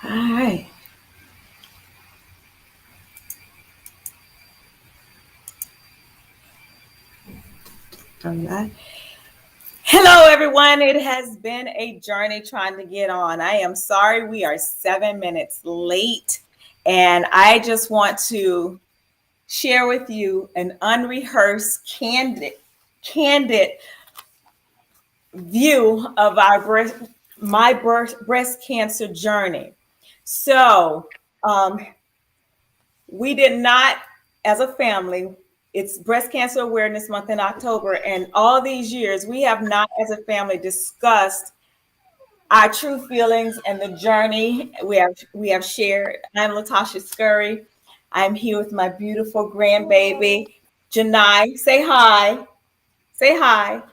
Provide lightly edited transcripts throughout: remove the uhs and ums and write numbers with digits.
All right. All right. Hello, everyone. It has been a journey trying to get on. I am sorry we are 7 minutes late. And I just want to share with you an unrehearsed, candid view of my breast cancer journey. So, um, we did not, as a family, it's Breast Cancer Awareness Month in October, and all these years we have not, as a family, discussed our true feelings and the journey we have shared. I'm Latasha Scurry. I'm here with my beautiful grandbaby, Janai. Say hi. Say hi.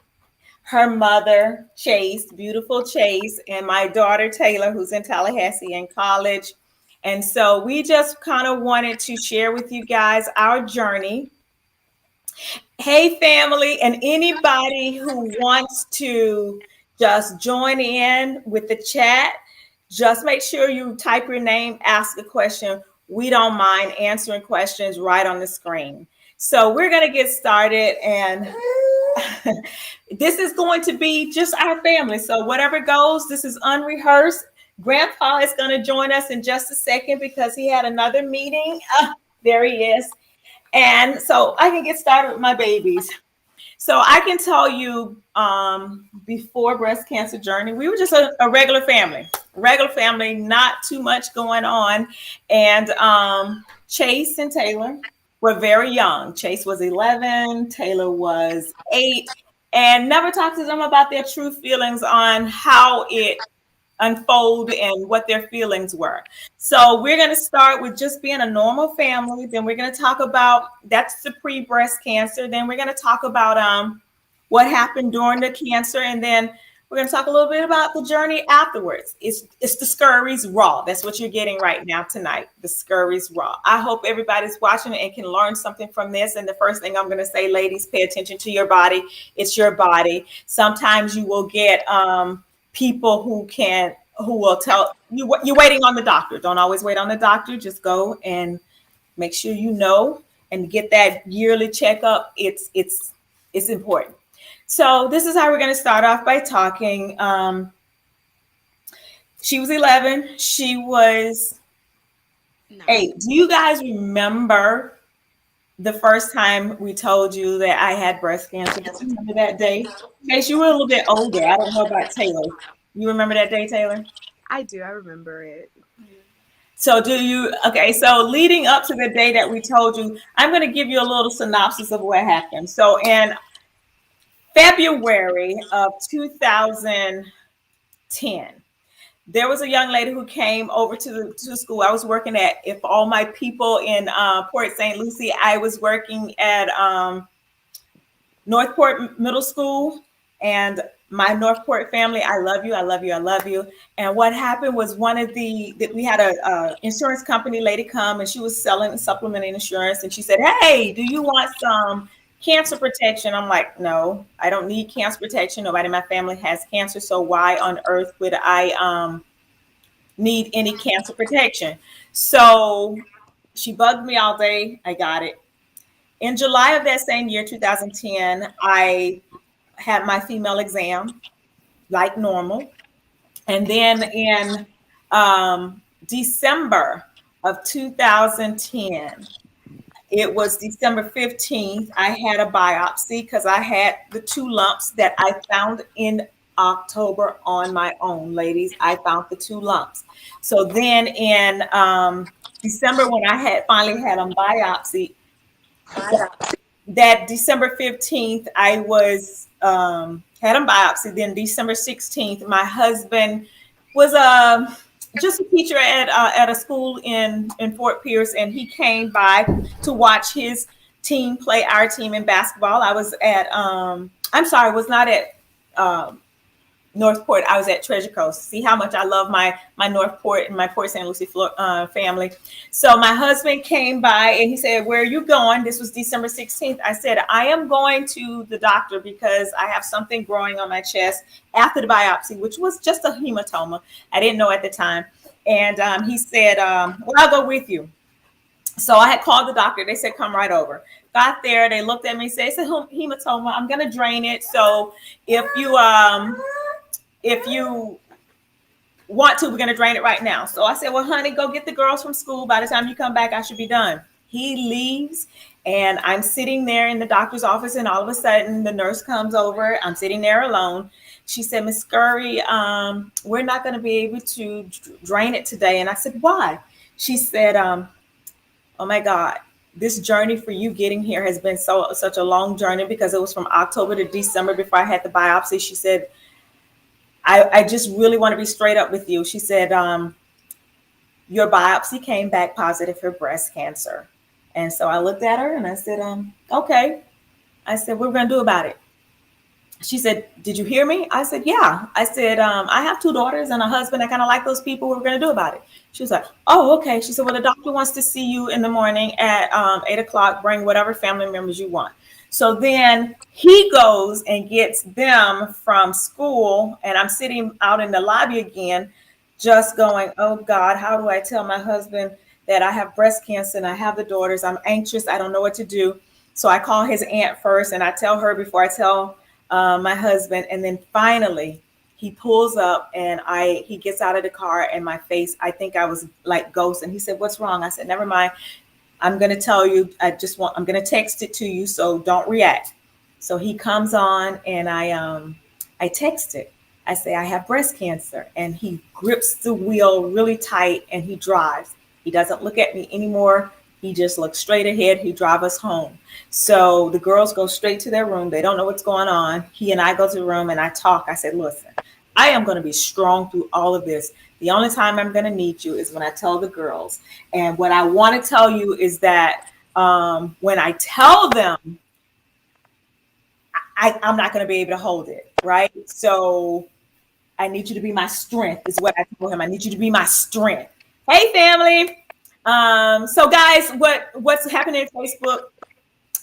Her mother, Chase, beautiful Chase, and my daughter, Taylor, who's in Tallahassee in college. And so we just kind of wanted to share with you guys our journey. Hey, family, and anybody who wants to just join in with the chat, just make sure you type your name, ask a question. We don't mind answering questions right on the screen. So we're going to get started, and this is going to be just our family. So whatever goes, this is unrehearsed. Grandpa is going to join us in just a second because he had another meeting. There he is. And so I can get started with my babies. So I can tell you, before breast cancer journey, we were just a regular family, not too much going on. And Chase and Taylor were very young. Chase was 11, Taylor was 8, and never talked to them about their true feelings on how it unfold and what their feelings were. So we're going to start with just being a normal family. Then we're going to talk about that's the pre-breast cancer. Then we're going to talk about what happened during the cancer, and then we're going to talk a little bit about the journey afterwards. It's the Scurry's Raw. That's what you're getting right now tonight. The Scurry's Raw. I hope everybody's watching and can learn something from this. And the first thing I'm going to say, ladies, pay attention to your body. It's your body. Sometimes you will get people who will tell you what you're waiting on the doctor. Don't always wait on the doctor. Just go and make sure you know and get that yearly checkup. It's important. So this is how we're going to start off by talking. She was 11. She was 8. Do you guys remember the first time we told you that I had breast cancer? Do you remember that day? In case you were a little bit older. I don't know about Taylor. You remember that day, Taylor? I do. I remember it. So do you? Okay, so leading up to the day that we told you, I'm going to give you a little synopsis of what happened. So in February of 2010, there was a young lady who came over to the school. I was working at, if all my people in Port St. Lucie, I was working at Northport Middle School, and my Northport family, I love you, I love you, I love you. And what happened was we had a insurance company lady come, and she was selling supplemental insurance, and she said, "Hey, do you want some cancer protection?" I'm like, "No, I don't need cancer protection. Nobody in my family has cancer, so why on earth would I need any cancer protection?" So she bugged me all day. I got it. In July of that same year, 2010, I had my female exam like normal. And then in December of 2010, it was December 15th, I had a biopsy because I had the 2 lumps that I found in October on my own, ladies. I found the 2 lumps. So then in December, when I had finally had a biopsy, that December 15th, I was had a biopsy. Then December 16th, my husband was just a teacher at a school in Fort Pierce, and he came by to watch his team play our team in basketball. I was at I'm sorry, was not at Northport. I was at Treasure Coast. See how much I love my Northport and my Port St. Lucie family. So my husband came by and he said, "Where are you going?" This was December 16th. I said, "I am going to the doctor because I have something growing on my chest after the biopsy," which was just a hematoma. I didn't know at the time. And he said, well, I'll go with you. So I had called the doctor. They said, come right over. Got there. They looked at me and said, it's a hematoma. I'm going to drain it. So if you want to, we're going to drain it right now. So I said, well, honey, go get the girls from school. By the time you come back, I should be done. He leaves, and I'm sitting there in the doctor's office, and all of a sudden the nurse comes over. I'm sitting there alone. She said, Miss Scurry, we're not going to be able to drain it today. And I said, why? She said, oh my God, this journey for you getting here has been such a long journey, because it was from October to December before I had the biopsy. She said, I just really want to be straight up with you. She said, your biopsy came back positive for breast cancer. And so I looked at her and I said, okay. I said, what are we going to do about it? She said, did you hear me? I said, yeah. I said, I have 2 daughters and a husband. I kind of like those people. What are we going to do about it? She was like, oh, okay. She said, well, the doctor wants to see you in the morning at 8 o'clock. Bring whatever family members you want. So then he goes and gets them from school. And I'm sitting out in the lobby again, just going, oh God, how do I tell my husband that I have breast cancer and I have the daughters? I'm anxious. I don't know what to do. So I call his aunt first, and I tell her before I tell my husband. And then finally he pulls up, and he gets out of the car, and my face, I think I was like ghost. And he said, what's wrong? I said, never mind. I'm going to tell you. I'm going to text it to you. So don't react. So he comes on, and I text it. I say, I have breast cancer. And he grips the wheel really tight, and he drives. He doesn't look at me anymore. He just looks straight ahead. He drives us home. So the girls go straight to their room. They don't know what's going on. He and I go to the room, and I talk. I said, listen, I am going to be strong through all of this. The only time I'm going to need you is when I tell the girls. And what I want to tell you is that when I tell them, I'm not going to be able to hold it, right? So I need you to be my strength, is what I told him. I need you to be my strength. Hey, family. So guys, what's happening on Facebook?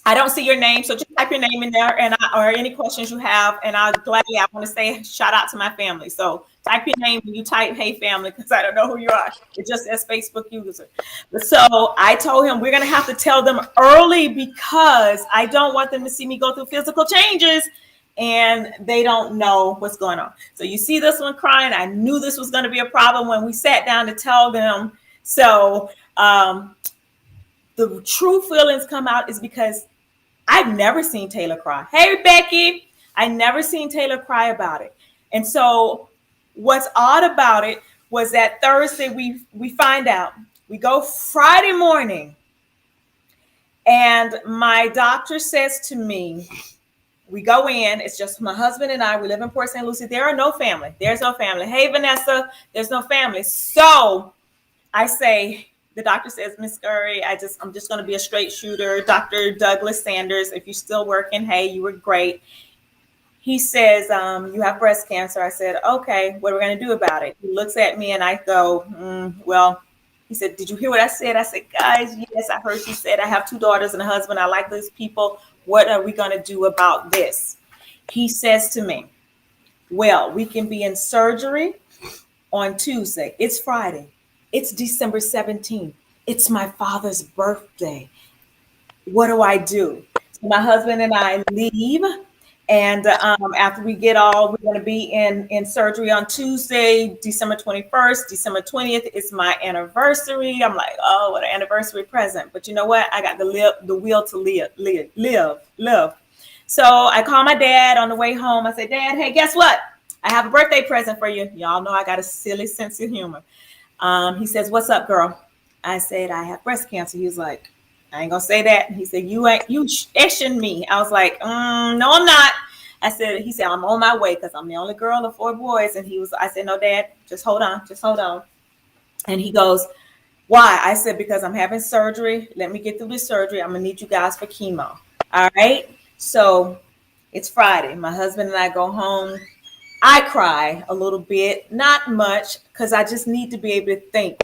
I don't see your name, so just type your name in there, or any questions you have, and I want to say shout out to my family. So type your name when you type "Hey family," because I don't know who you are. It just says Facebook user. So I told him we're gonna have to tell them early, because I don't want them to see me go through physical changes and they don't know what's going on. So you see this one crying. I knew this was going to be a problem when we sat down to tell them. So the true feelings come out is because I've never seen Taylor cry. Hey, Becky, I never seen Taylor cry about it. And so what's odd about it was that Thursday we find out. We go Friday morning, and my doctor says to me, we go in, it's just my husband and I. We live in Port St. Lucie. There are no family. There's no family. Hey, Vanessa, there's no family. So I say, the doctor says, Miss Scurry, I'm just going to be a straight shooter. Dr. Douglas Sanders, if you're still working, hey, you were great. He says, you have breast cancer. I said, okay, what are we going to do about it? He looks at me and I go, well, he said, did you hear what I said? I said, guys, yes, I heard you said I have 2 daughters and a husband. I like these people. What are we going to do about this? He says to me, well, we can be in surgery on Tuesday. It's Friday. It's December 17th. It's my father's birthday. What do I do? So my husband and I leave. And after we get all, we're going to be in surgery on Tuesday, December 21st. December 20th is my anniversary. I'm like, oh, what an anniversary present. But you know what? I got the will to live. So I call my dad on the way home. I say, Dad, hey, guess what? I have a birthday present for you. Y'all know I got a silly sense of humor. He says, what's up, girl? I said, I have breast cancer. He was like, I ain't gonna say that. He said, you shishing me. I was like, no, I'm not. He said, I'm on my way because I'm the only girl of 4 boys. And I said, no, Dad, just hold on. And he goes, why? I said, because I'm having surgery. Let me get through this surgery. I'm gonna need you guys for chemo. All right. So it's Friday. My husband and I go home. I cry a little bit, not much, because I just need to be able to think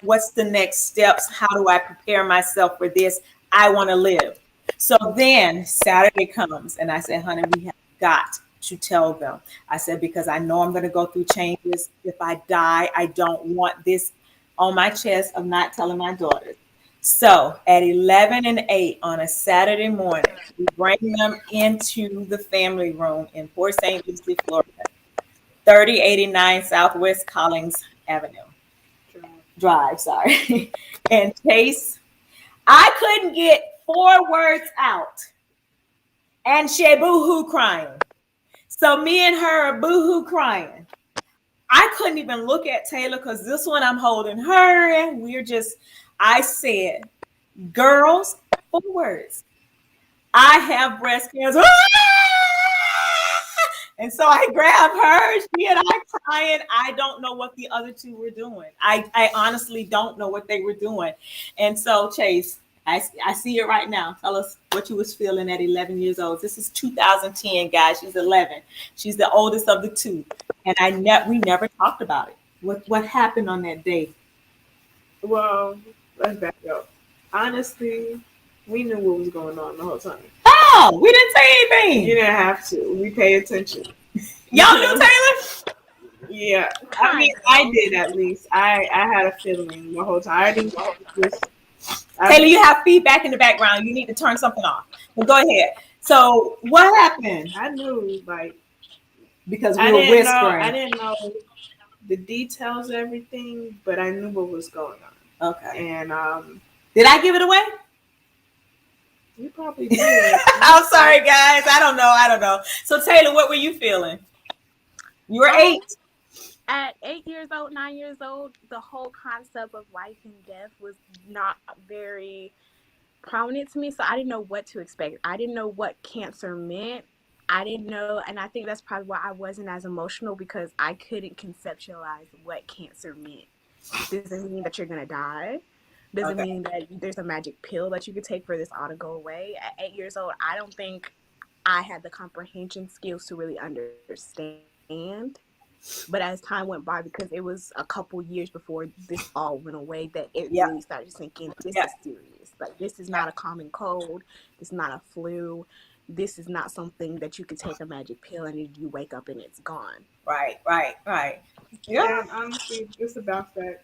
what's the next steps? How do I prepare myself for this? I want to live. So then Saturday comes, and I said, honey, we have got to tell them? I said, because I know I'm going to go through changes. If I die, I don't want this on my chest of not telling my daughters. So at 11 and 8 on a Saturday morning, we bring them into the family room in Port St. Lucie, Florida, 3089 Southwest Collins Avenue. Drive, sorry. And Chase, I couldn't get 4 words out. And she boo-hoo crying. So me and her are boo-hoo crying. I couldn't even look at Taylor because this one I'm holding her and I said, girls, 4 words. I have breast cancer. And so I grabbed her, she and I crying. I don't know what the other 2 were doing. I honestly don't know what they were doing. And so Chase, I see it right now. Tell us what you was feeling at 11 years old. This is 2010, guys. She's 11. She's the oldest of the 2. And we never talked about it. What happened on that day? Well, let's back up. Honestly, we knew what was going on the whole time. Oh, we didn't say anything. You didn't have to. We pay attention. Y'all knew Taylor? Yeah. I mean, I did at least. I had a feeling the whole time. I didn't know this. Taylor, you have feedback in the background. You need to turn something off. But go ahead. So what happened? I knew, because we were whispering. I didn't know the details of everything, but I knew what was going on. Okay. And did I give it away? You probably did. I'm sorry, guys. I don't know. So Taylor, what were you feeling? You were 8. At 8 years old, 9 years old, the whole concept of life and death was not very prominent to me. So I didn't know what to expect. I didn't know what cancer meant. I didn't know. And I think that's probably why I wasn't as emotional, because I couldn't conceptualize what cancer meant. Doesn't mean that you're going to die. Doesn't mean that there's a magic pill that you could take for this all to go away. At 8 years old, I don't think I had the comprehension skills to really understand. But as time went by, because it was a couple years before this all went away, that it really started sinking. This is serious. Like, this is not a common cold. This is not a flu. This is not something that you can take a magic pill and you wake up and it's gone. Right. Yeah, honestly, it's about that.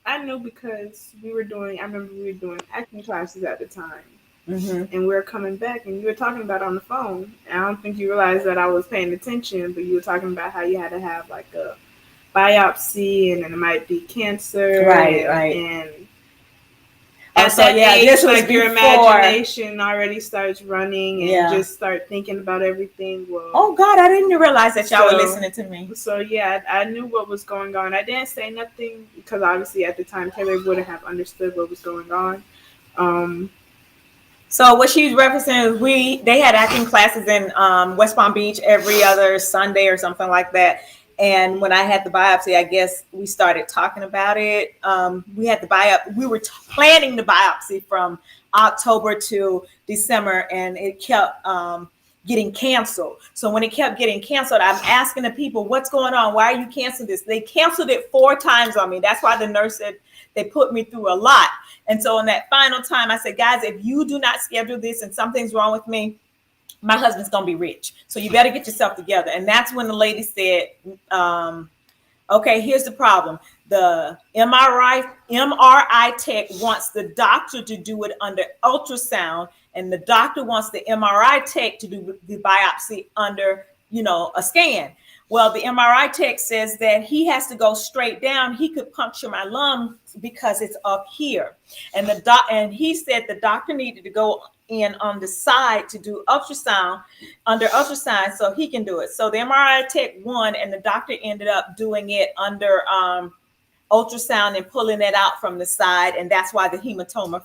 I knew because I remember we were doing acting classes at the time. Mm-hmm. And we were coming back and you were talking about it on the phone. And I don't think you realized that I was paying attention, but you were talking about how you had to have like a biopsy and then it might be cancer. Right. And at that age, this was like your imagination already starts running and just start thinking about everything. Well, oh God, I didn't realize that y'all were listening to me. So yeah, I knew what was going on. I didn't say nothing because obviously at the time Taylor wouldn't have understood what was going on. So what she's referencing is they had acting classes in West Palm Beach every other Sunday or something like that. And when I had the biopsy, I guess we started talking about it. We had the biopsy. We were planning the biopsy from October to December, and it kept getting canceled. So when it kept getting canceled, I'm asking the people, what's going on? Why are you canceling this? They canceled it 4 times on me. That's why the nurse said they put me through a lot. And so in that final time, I said, guys, if you do not schedule this and something's wrong with me, my husband's going to be rich. So you better get yourself together. And that's when the lady said, okay, here's the problem. The MRI tech wants the doctor to do it under ultrasound, and the doctor wants the MRI tech to do the biopsy under, a scan. Well, the MRI tech says that he has to go straight down. He could puncture my lung because it's up here. And he said the doctor needed to go in on the side to do ultrasound under ultrasound so he can do it. So the MRI tech won, and the doctor ended up doing it under ultrasound and pulling it out from the side. And that's why the hematoma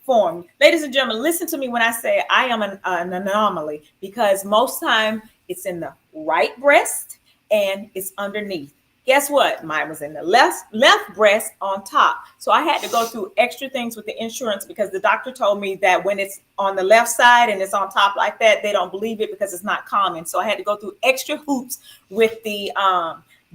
formed. Ladies and gentlemen, listen to me when I say I am an anomaly, because most time it's in the right breast and it's underneath. Guess what? Mine was in the left breast on top. So I had to go through extra things with the insurance because the doctor told me that when it's on the left side and it's on top like that, they don't believe it because it's not common. So I had to go through extra hoops with the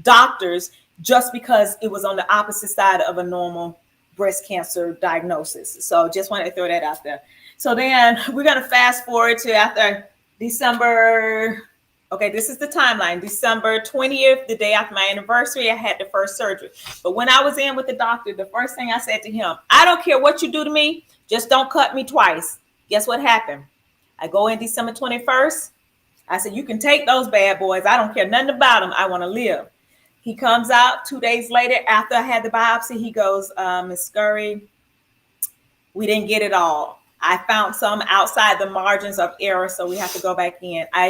doctors just because it was on the opposite side of a normal breast cancer diagnosis. So just wanted to throw that out there. So then we're going to fast forward to after December, okay, this is the timeline. December 20th, the day after my anniversary, I had the first surgery. But when I was in with the doctor, the first thing I said to him, I don't care what you do to me, just don't cut me twice. Guess what happened? I go in December 21st. I said, you can take those bad boys. I don't care nothing about them. I want to live. He comes out 2 days later after I had the biopsy. He goes, Miss Scurry, we didn't get it all. I found some outside the margins of error, so we have to go back in. I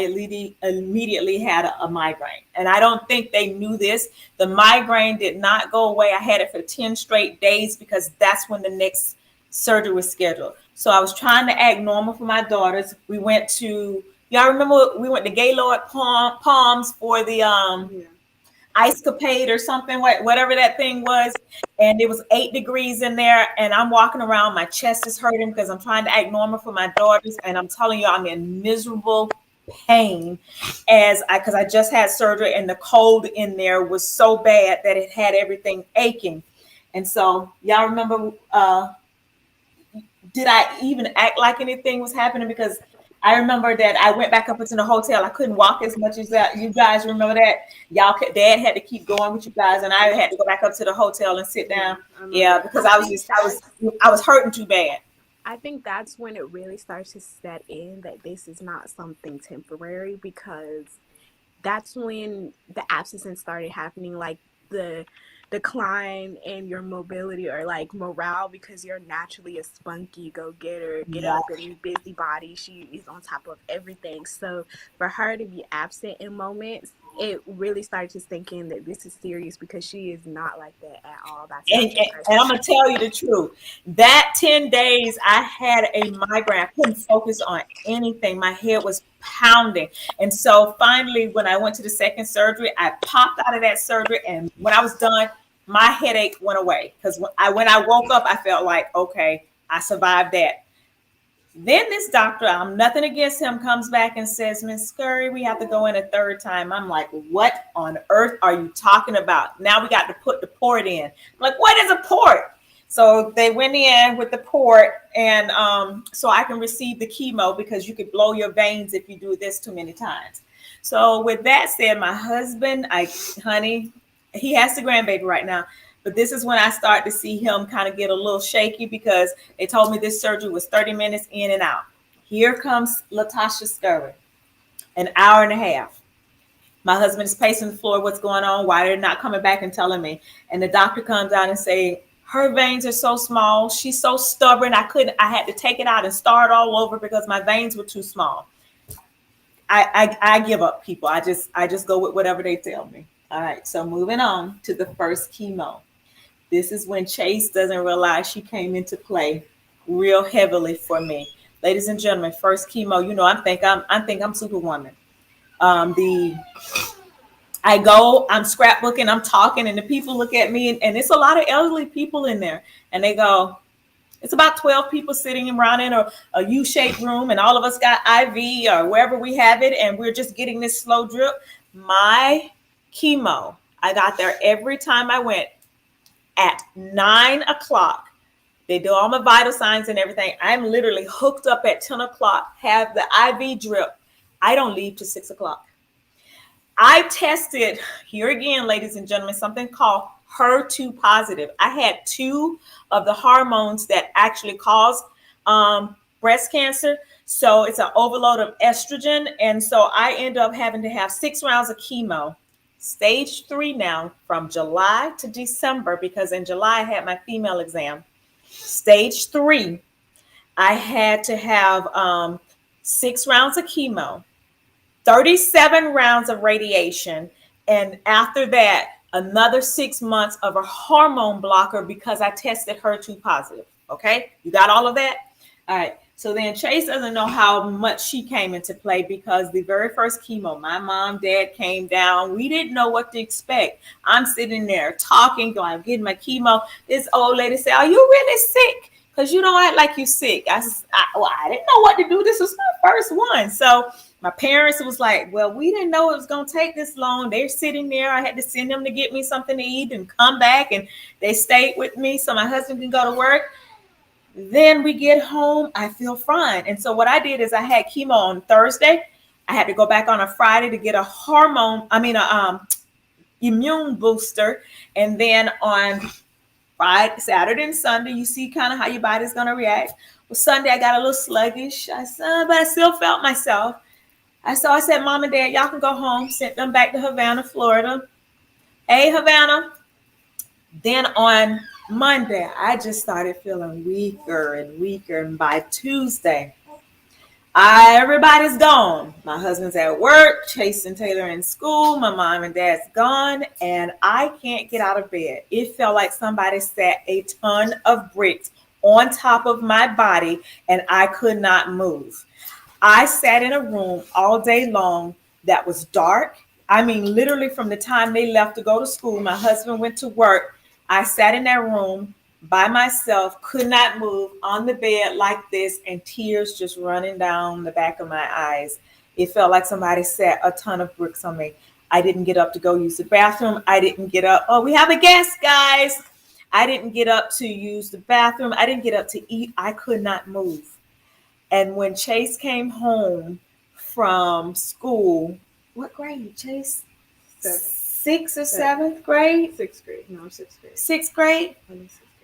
immediately had a migraine, and I don't think they knew this. The migraine did not go away. I had it for 10 straight days because that's when the next surgery was scheduled. So I was trying to act normal for my daughters. We went to, y'all remember, we went to Gaylord Palms for the ice capade or something, whatever that thing was. And it was 8 degrees in there. And I'm walking around, my chest is hurting because I'm trying to act normal for my daughters. And I'm telling you, I'm in miserable pain because I just had surgery and the cold in there was so bad that it had everything aching. And so y'all remember, did I even act like anything was happening? Because I remember that I went back up into the hotel. I couldn't walk as much as that. You guys remember that? Dad had to keep going with you guys, and I had to go back up to the hotel and sit down. Yeah, because I was hurting too bad. I think that's when it really starts to set in that this is not something temporary, because that's when the abscesses started happening, like the decline in your mobility or like morale, because you're naturally a spunky go-getter, get up and busybody. She is on top of everything. So for her to be absent in moments, it really started to sink in that this is serious, because she is not like that at all. And I'm gonna tell you the truth. That 10 days I had a migraine. I couldn't focus on anything. My head was pounding. And so finally, when I went to the second surgery, I popped out of that surgery. And when I was done, my headache went away. Because when I woke up, I felt like, okay, I survived that. Then this doctor, I'm nothing against him, comes back and says, Miss Scurry, we have to go in a third time. I'm like, what on earth are you talking about? Now we got to put the port in. I'm like, what is a port? So they went in with the port, and so I can receive the chemo, because you could blow your veins if you do this too many times. So with that said, my husband, honey, he has the grandbaby right now. But this is when I start to see him kind of get a little shaky, because they told me this surgery was 30 minutes in and out. Here comes Latasha Scurry, an hour and a half. My husband is pacing the floor. What's going on? Why they're not coming back and telling me? And the doctor comes out and say, her veins are so small. She's so stubborn. I had to take it out and start all over because my veins were too small. I give up, people. I just go with whatever they tell me. All right. So moving on to the first chemo. This is when Chase doesn't realize she came into play real heavily for me. Ladies and gentlemen, first chemo, you know, I think I'm Superwoman. I'm scrapbooking, I'm talking, and the people look at me, and it's a lot of elderly people in there, and they go, it's about 12 people sitting around in a U-shaped room, and all of us got IV or wherever we have it, and we're just getting this slow drip. My chemo, I got there every time I went at 9 o'clock. They do all my vital signs and everything. I'm literally hooked up at 10 o'clock, have the IV drip. I don't leave till 6 o'clock. I tested, here again, ladies and gentlemen, something called HER2 positive. I had 2 of the hormones that actually cause breast cancer. So it's an overload of estrogen. And so I end up having to have 6 rounds of chemo. Stage 3 now, from July to December, because in July I had my female exam. Stage 3, I had to have 6 rounds of chemo, 37 rounds of radiation, and after that, another 6 months of a hormone blocker because I tested HER2 positive. Okay, you got all of that? All right. So then Chase doesn't know how much she came into play, because the very first chemo, my mom, dad came down. We didn't know what to expect. I'm sitting there talking, going, I'm getting my chemo. This old lady said, are you really sick? Because you don't act like you're sick. I didn't know what to do. This was my first one. So my parents was like, well, we didn't know it was going to take this long. They're sitting there. I had to send them to get me something to eat and come back. And they stayed with me so my husband can go to work. Then we get home, I feel fine. And so what I did is I had chemo on Thursday. I had to go back on a Friday to get a immune booster. And then on Friday, Saturday, and Sunday, you see kind of how your body's going to react. Well, Sunday, I got a little sluggish. I said, but I still felt myself. I said, Mom and Dad, y'all can go home. Sent them back to Havana, Florida. Hey, Havana. Then on Monday, I just started feeling weaker and weaker. And by Tuesday, everybody's gone. My husband's at work, Chase and Taylor in school. My mom and dad's gone, and I can't get out of bed. It felt like somebody sat a ton of bricks on top of my body, and I could not move. I sat in a room all day long that was dark. I mean, literally from the time they left to go to school, my husband went to work. I sat in that room by myself, could not move, on the bed like this, and tears just running down the back of my eyes. It felt like somebody sat a ton of bricks on me. I didn't get up to go use the bathroom. I didn't get up. Oh, we have a guest, guys. I didn't get up to use the bathroom. I didn't get up to eat. I could not move. And when Chase came home from school, what grade, Chase? Sixth or seventh grade? Sixth grade. No, sixth grade. Sixth grade?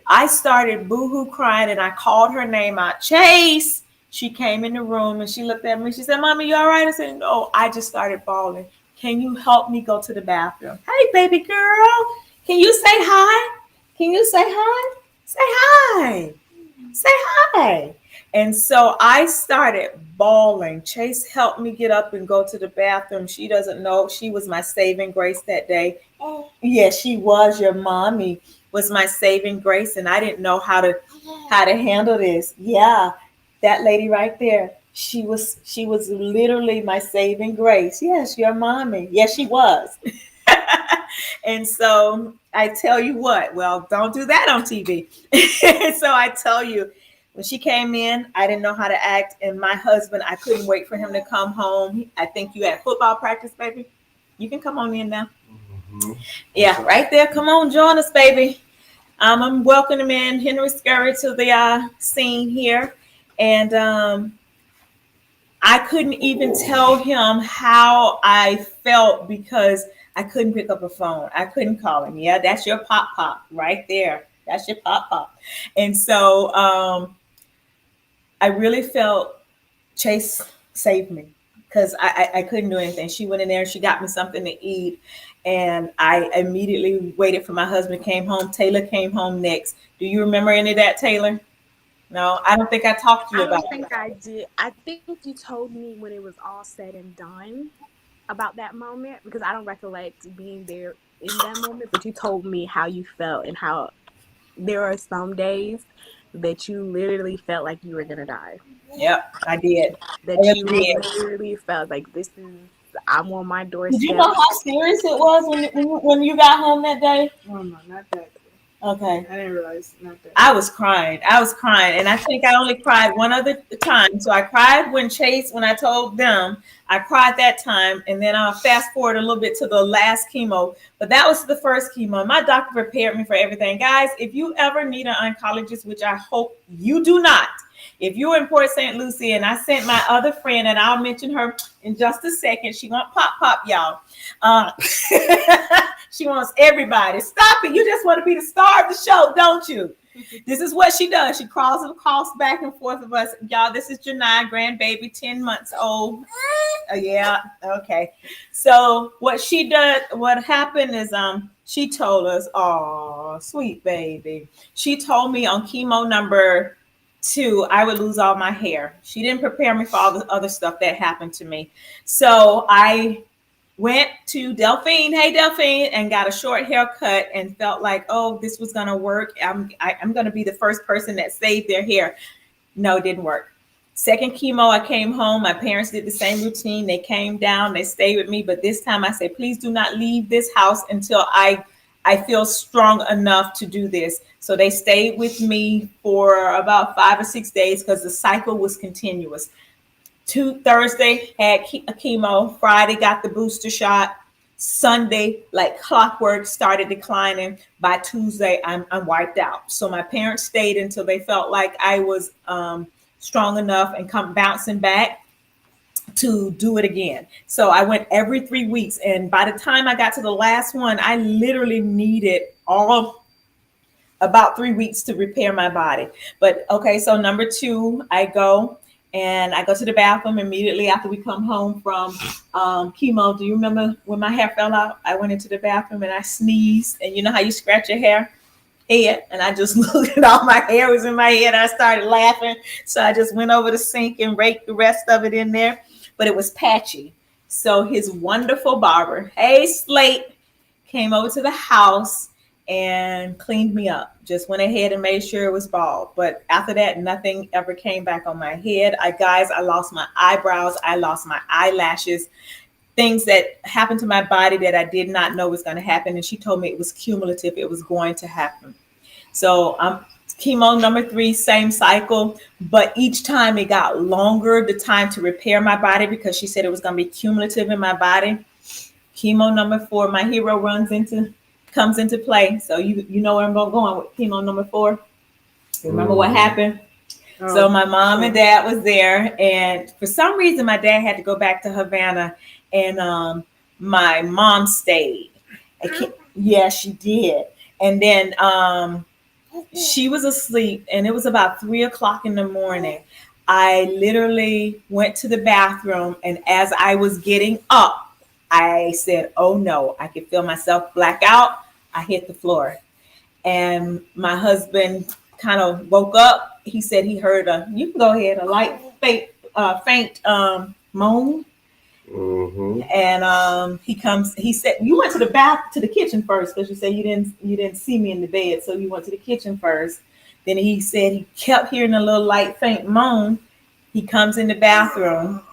I started boohoo crying, and I called her name out, Chase. She came in the room and she looked at me. She said, Mommy, you all right? I said, no. I just started bawling. Can you help me go to the bathroom? Hey, baby girl. Can you say hi? Can you say hi? Say hi. Say hi. And so I started bawling. Chase helped me get up and go to the bathroom. She doesn't know she was my saving grace that day. Oh, yeah, she was. Your mommy was my saving grace, and I didn't know how to handle this. Yeah, that lady right there. She was literally my saving grace. Yes, your mommy. Yes, she was. And so I tell you what. Well, don't do that on TV. So I tell you. When she came in, I didn't know how to act. And my husband, I couldn't wait for him to come home. I think you had football practice, baby. You can come on in now. Mm-hmm. Yeah, right there. Come on, join us, baby. I'm welcoming in Henry Scurry to the scene here. And I couldn't even tell him how I felt because I couldn't pick up a phone. I couldn't call him. Yeah, that's your pop right there. That's your pop. And so I really felt Chase saved me because I couldn't do anything. She went in there and she got me something to eat. And I immediately waited for my husband came home. Taylor came home next. Do you remember any of that, Taylor? No, I don't think I talked to you about it. I don't think I did. I think you told me when it was all said and done about that moment because I don't recollect being there in that moment. But you told me how you felt and how there are some days that you literally felt like you were gonna die. Yep, I did. Literally felt like this is. I'm on my doorstep. Did you know how serious it was when you got home that day? Oh no, not that. Okay. I didn't realize not that. I was crying, and I think I only cried one other time. So I cried when I told them, I cried that time, and then I'll fast forward a little bit to the last chemo. But that was the first chemo. My doctor prepared me for everything. Guys, if you ever need an oncologist, which I hope you do not, if you're in Port St. Lucie, and I sent my other friend, and I'll mention her in just a second. She wants pop, y'all. She wants everybody. Stop it. You just want to be the star of the show, don't you? This is what she does. She crawls back and forth with us. Y'all, this is Janai, grandbaby, 10 months old. Yeah, okay. So what happened is she told us, oh, sweet baby. She told me on chemo number 2, I would lose all my hair. She didn't prepare me for all the other stuff that happened to me. So I went to Delphine, hey Delphine, and got a short haircut and felt like, oh, this was gonna work. I'm gonna be the first person that saved their hair. No, it didn't work. Second chemo, I came home. My parents did the same routine. They came down, they stayed with me, but this time I said, please do not leave this house until I feel strong enough to do this. So they stayed with me for about 5 or 6 days because the cycle was continuous. Thursday had a chemo. Friday got the booster shot. Sunday, like clockwork, started declining. By Tuesday, I'm wiped out. So my parents stayed until they felt like I was strong enough and come bouncing back. to do it again. So I went every 3 weeks. And by the time I got to the last one, I literally needed all about 3 weeks to repair my body. But okay, so number two, I go to the bathroom immediately after we come home from chemo. Do you remember when my hair fell out? I went into the bathroom and I sneezed. And you know how you scratch your head, and I just looked at all my hair was in my head. I started laughing. So I just went over the sink and raked the rest of it in there. But it was patchy. So his wonderful barber, hey Slate, came over to the house and cleaned me up. Just went ahead and made sure it was bald. But after that, nothing ever came back on my head. I lost my eyebrows. I lost my eyelashes. Things that happened to my body that I did not know was going to happen. And she told me it was cumulative. It was going to happen. So chemo number 3, same cycle. But each time it got longer, the time to repair my body, because she said it was going to be cumulative in my body. Chemo number 4, my hero comes into play. So you know where I'm going with chemo number 4. Remember what happened? So my mom and dad was there, and for some reason my dad had to go back to Havana, and my mom stayed. Yeah, she did. And then she was asleep, and it was about 3 o'clock in the morning. I literally went to the bathroom, and as I was getting up, I said, oh no, I could feel myself black out. I hit the floor. And my husband kind of woke up. He said he heard you can go ahead, a light, faint moan. Mm-hmm. And he said, you went to the kitchen first, because you said you didn't see me in the bed. So you went to the kitchen first. Then he said he kept hearing a little light, faint moan. He comes in the bathroom.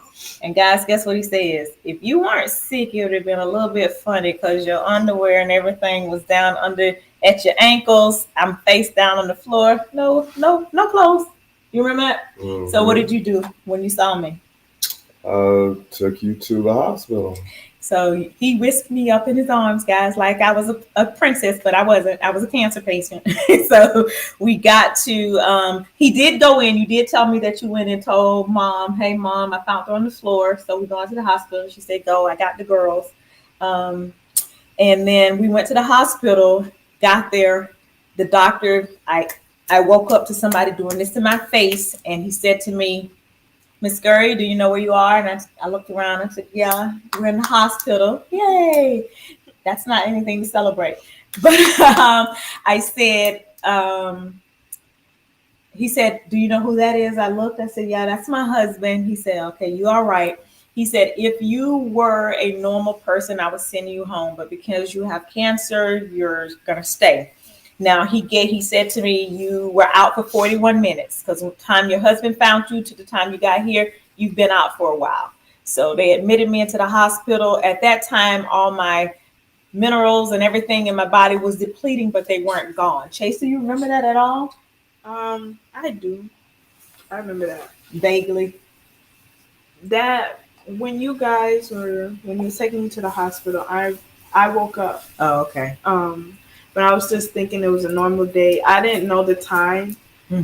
And guys, guess what he says? If you weren't sick, it would have been a little bit funny, because your underwear and everything was down under at your ankles. I'm face down on the floor. No clothes. You remember that? Mm-hmm. So what did you do when you saw me? Took you to the hospital. So he whisked me up in his arms, guys, like I was a princess, but I wasn't. I was a cancer patient. So we got to, he did go in. You did tell me that you went and told mom, hey, mom, I found her on the floor. So we're going to the hospital. She said, go, I got the girls. And then we went to the hospital, got there. The doctor, I woke up to somebody doing this to my face. And he said to me, Miss Scurry, do you know where you are? And I looked around and said, yeah, we're in the hospital. Yay. That's not anything to celebrate. But I said, he said, do you know who that is? I looked, I said, yeah, that's my husband. He said, okay, you all right. He said, if you were a normal person, I would send you home. But because you have cancer, you're going to stay. Now, he said to me, you were out for 41 minutes, because from the time your husband found you to the time you got here, you've been out for a while. So they admitted me into the hospital. At that time, all my minerals and everything in my body was depleting, but they weren't gone. Chase, do you remember that at all? I do. I remember that. Vaguely. That when you were taking me to the hospital, I woke up. Oh, okay. But I was just thinking it was a normal day. I didn't know the time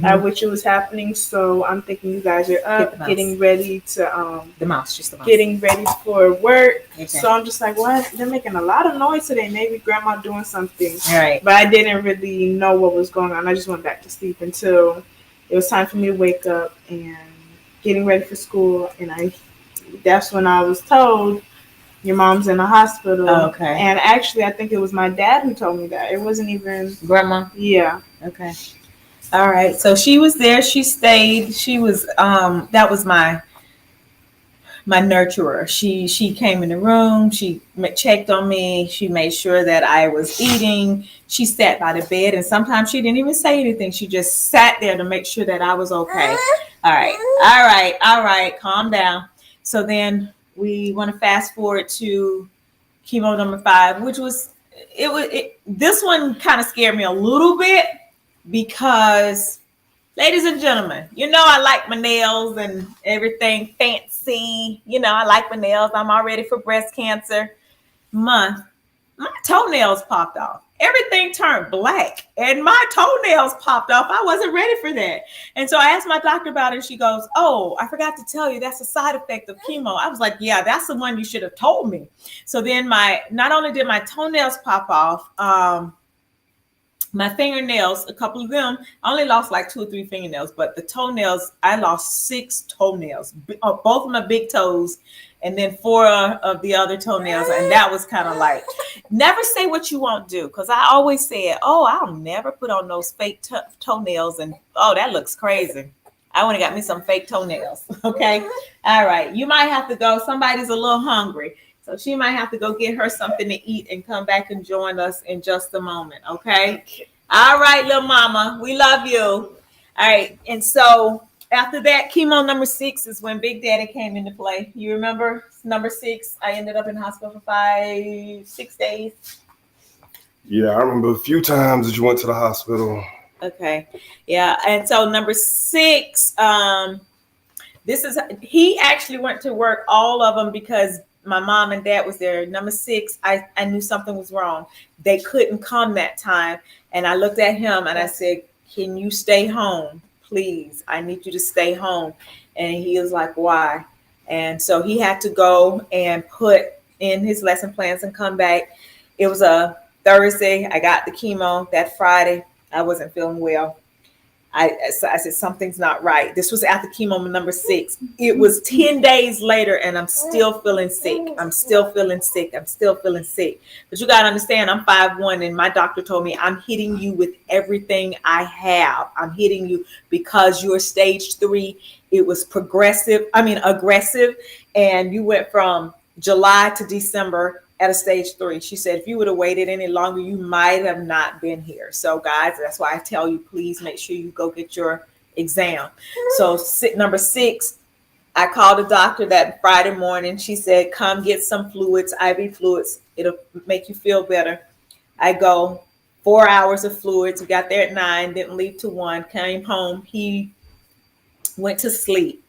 at which it was happening, so I'm thinking you guys are up, getting ready to the mouse, just the mouse. Getting ready for work. Okay. So I'm just like, what? They're making a lot of noise today. Maybe grandma doing something. Right. But I didn't really know what was going on. I just went back to sleep until it was time for me to wake up and getting ready for school. And that's when I was told, your mom's in the hospital. Oh, okay. And actually, I think it was my dad who told me that. It wasn't even grandma. Yeah. Okay. All right. So she was there. She stayed. She was. That was my nurturer. She came in the room. She checked on me. She made sure that I was eating. She sat by the bed, and sometimes she didn't even say anything. She just sat there to make sure that I was okay. All right. Calm down. So then we want to fast forward to chemo number 5, which was this one kind of scared me a little bit, because, ladies and gentlemen, you know I like my nails and everything fancy. You know I like my nails. I'm all ready for breast cancer month. My toenails popped off. everything turned black and my toenails popped off. I wasn't ready for that. And so I asked my doctor about it. And she goes, "Oh, I forgot to tell you, that's a side effect of chemo." I was like, "Yeah, that's the one you should have told me." So then not only did my toenails pop off, my fingernails, a couple of them, I only lost like 2 or 3 fingernails, but the toenails, I lost 6 toenails, both of my big toes, and then 4 of the other toenails. And that was kind of like, never say what you won't do. Because I always said, "Oh, I'll never put on those fake toenails. And oh, that looks crazy. I want to got me some fake toenails." Okay. All right. You might have to go. Somebody's a little hungry. So she might have to go get her something to eat and come back and join us in just a moment. Okay. All right, little mama. We love you. All right. And so after that, chemo number 6 is when Big Daddy came into play. You remember number 6? I ended up in the hospital for 6 days. Yeah, I remember a few times that you went to the hospital. Okay. Yeah. And so number 6, he actually went to work all of them because my mom and dad was there. Number 6, I knew something was wrong. They couldn't come that time. And I looked at him and I said, "Can you stay home? Please, I need you to stay home." And he was like, "Why?" And so he had to go and put in his lesson plans and come back. It was a Thursday. I got the chemo that Friday. I wasn't feeling well. I said, "Something's not right." This was after chemo number 6. It was 10 days later and I'm still feeling sick. I'm still feeling sick. But you got to understand, I'm 5'1", and my doctor told me, "I'm hitting you with everything I have. I'm hitting you because you're stage 3. It was aggressive. And you went from July to December at a stage 3. She said, "If you would have waited any longer, you might have not been here." So guys, that's why I tell you, please make sure you go get your exam. So number 6, I called the doctor that Friday morning. She said, "Come get some fluids, IV fluids. It'll make you feel better." I go, 4 hours of fluids. We got there at 9, didn't leave till 1, came home. He went to sleep.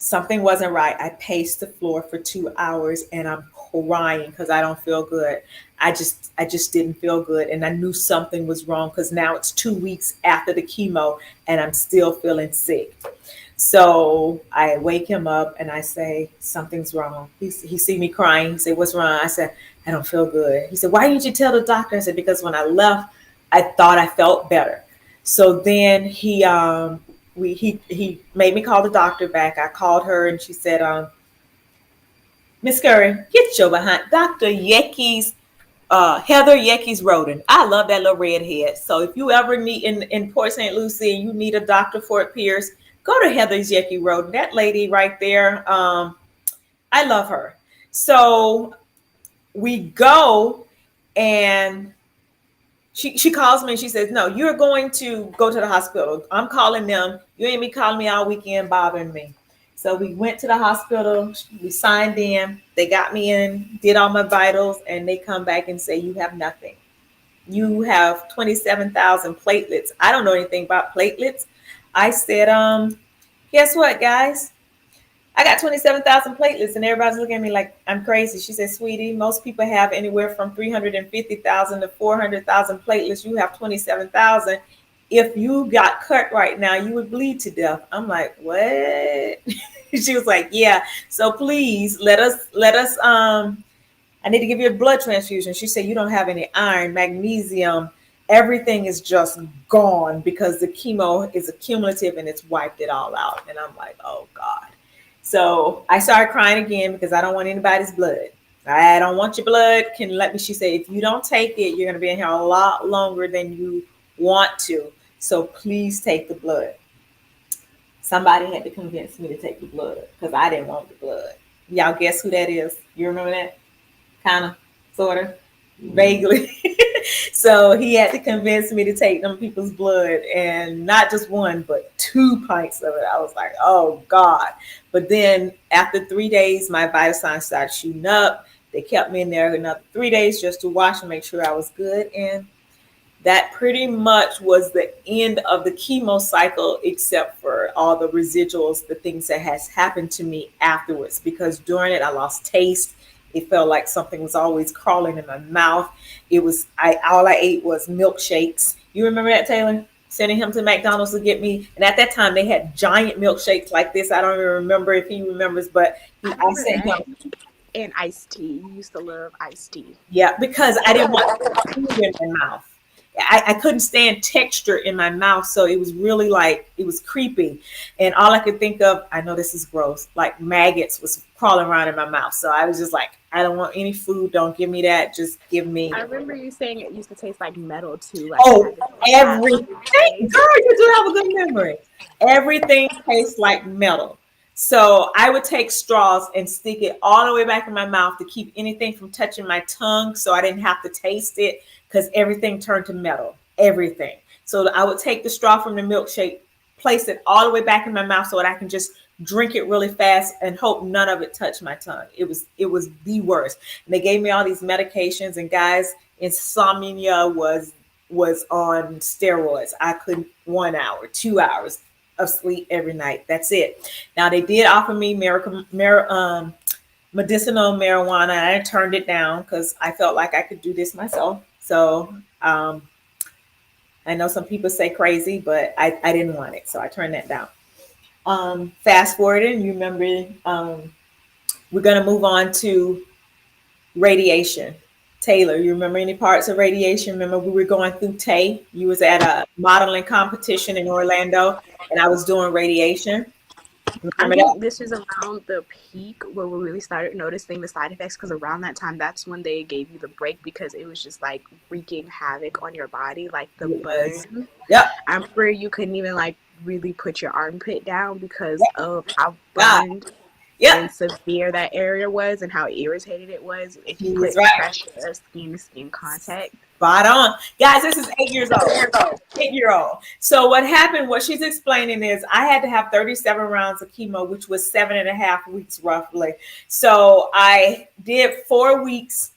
Something wasn't right. I paced the floor for 2 hours and I'm crying because I don't feel good. I just didn't feel good. And I knew something was wrong because now it's 2 weeks after the chemo and I'm still feeling sick. So I wake him up and I say, "Something's wrong." He see me crying. He said, "What's wrong?" I said, "I don't feel good." He said, "Why didn't you tell the doctor?" I said, "Because when I left, I thought I felt better." So then he made me call the doctor back. I called her and she said, "Miss Scurry, get your behind Dr. Yecky's, Heather Yecky's Roden." I love that little redhead. So if you ever need in Port St. Lucie and you need a doctor, Fort Pierce, go to Heather's Yecky Roden. That lady right there, I love her. So we go and she calls me and she says, "No, you're going to go to the hospital. I'm calling them. You ain't be calling me all weekend bothering me." So we went to the hospital. We signed in. They got me in, did all my vitals, and they come back and say, "You have nothing. You have 27,000 platelets." I don't know anything about platelets. I said, "Guess what, guys? I got 27,000 platelets," and everybody's looking at me like I'm crazy. She said, "Sweetie, most people have anywhere from 350,000 to 400,000 platelets. You have 27,000. If you got cut right now, you would bleed to death." I'm like, "What?" She was like, "Yeah. So please let us. I need to give you a blood transfusion." She said, "You don't have any iron, magnesium. Everything is just gone because the chemo is accumulative and it's wiped it all out." And I'm like, "Oh God." So I started crying again because I don't want anybody's blood. "I don't want your blood. Can you let me?" She said, "If you don't take it, you're going to be in here a lot longer than you want to. So please take the blood." Somebody had to convince me to take the blood because I didn't want the blood. Y'all guess who that is? You remember that? Kind of, sort of, vaguely. So he had to convince me to take them people's blood, and not just 1, but 2 pints of it. I was like, "Oh God." But then after 3 days, my vital signs started shooting up. They kept me in there another 3 days just to watch and make sure I was good. And that pretty much was the end of the chemo cycle, except for all the residuals, the things that has happened to me afterwards, because during it, I lost taste It felt like something was always crawling in my mouth. It was I all I ate was milkshakes. You remember that, Taylor? Sending him to McDonald's to get me, and at that time they had giant milkshakes like this. I don't even remember if he remembers, but I I remember sent him. that. And iced tea. You used to love iced tea. Yeah, because I didn't want food in my mouth. I couldn't stand texture in my mouth, so it was really like it was creepy. And all I could think of, I know this is gross, like maggots was crawling around in my mouth. So I was just like, I don't want any food. Don't give me that. Just give me. I remember you saying it used to taste like metal too, like it Oh, had this everything. acid taste. Girl, you do have a good memory. Everything tastes like metal. So I would take straws and stick it all the way back in my mouth to keep anything from touching my tongue so I didn't have to taste it because everything turned to metal. Everything. So I would take the straw from the milkshake, place it all the way back in my mouth so that I can just drink it really fast and hope none of it touched my tongue. It was the worst. And they gave me all these medications, and guys, insomnia was on steroids. I couldn't 1 hour, 2 hours of sleep every night. That's it. Now they did offer me medicinal marijuana, and I turned it down because I felt like I could do this myself. So I know some people say crazy, but I didn't want it, so I turned that down. Fast forwarding, you remember, we're going to move on to radiation. Taylor, you remember any parts of radiation? Remember we were going through Tay? You was at a modeling competition in Orlando, and I was doing radiation. I Remember that? think this is around the peak where we really started noticing the side effects because around that time, that's when they gave you the break because it was just like wreaking havoc on your body, like the Yes. burn. Yep. I remember you couldn't even like really put your armpit down because Yep. of how God. burned Yep. and severe that area was and how irritated it was if you He is put right. pressure skin to skin contact. Spot on. Guys, this is 8 years old. 8 year old. So what happened, what she's explaining is I had to have 37 rounds of chemo, which was 7.5 weeks roughly. So I did 4 weeks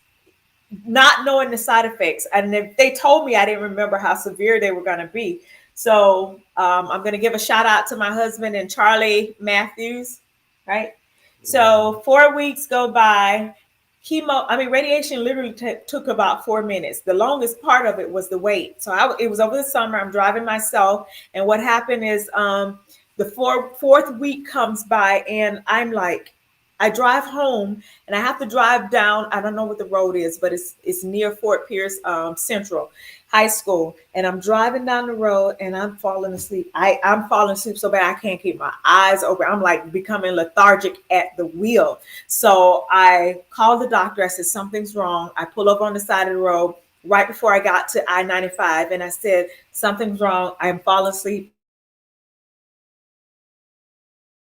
not knowing the side effects. And if they told me, I didn't remember how severe they were going to be. So I'm going to give a shout out to my husband and Charlie Matthews, right? So 4 weeks go by. Radiation literally took about 4 minutes. The longest part of it was the wait. So it was over the summer. I'm driving myself. And what happened is the fourth week comes by, and I'm like, I drive home and I have to drive down. I don't know what the road is, but it's near Fort Pierce Central High School. And I'm driving down the road and I'm falling asleep. I'm falling asleep so bad I can't keep my eyes open. I'm like becoming lethargic at the wheel. So I called the doctor. I said, something's wrong. I pull up on the side of the road right before I got to I-95. And I said, something's wrong. I'm falling asleep.